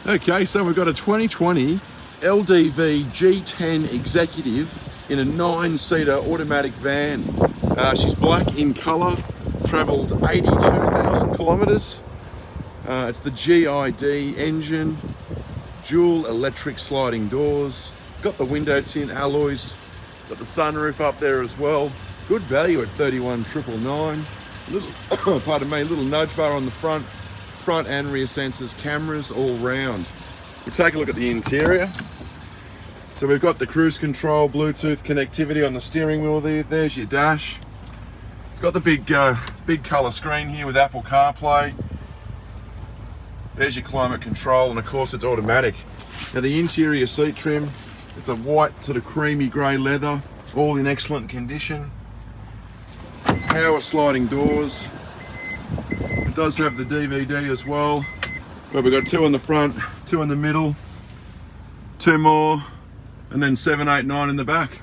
Okay, so we've got a 2020 LDV G10 Executive in a 9-seater automatic van. She's black in colour, travelled 82,000 kilometres. It's the GID engine, dual electric sliding doors, got the window tint alloys, got the sunroof up there as well. Good value at 31,999. Little, pardon me, little nudge bar on the front and rear sensors, cameras all round. We'll take a look at the interior. So we've got the cruise control, Bluetooth connectivity on the steering wheel there. There's your dash. It's got the big colour screen here with Apple CarPlay. There's your climate control, and of course it's automatic. Now the interior seat trim, it's a white sort of creamy grey leather, all in excellent condition. Power sliding doors. It does have the DVD as well, but we've got 2 on the front, 2 in the middle, 2 more, and then 7, 8, 9 in the back.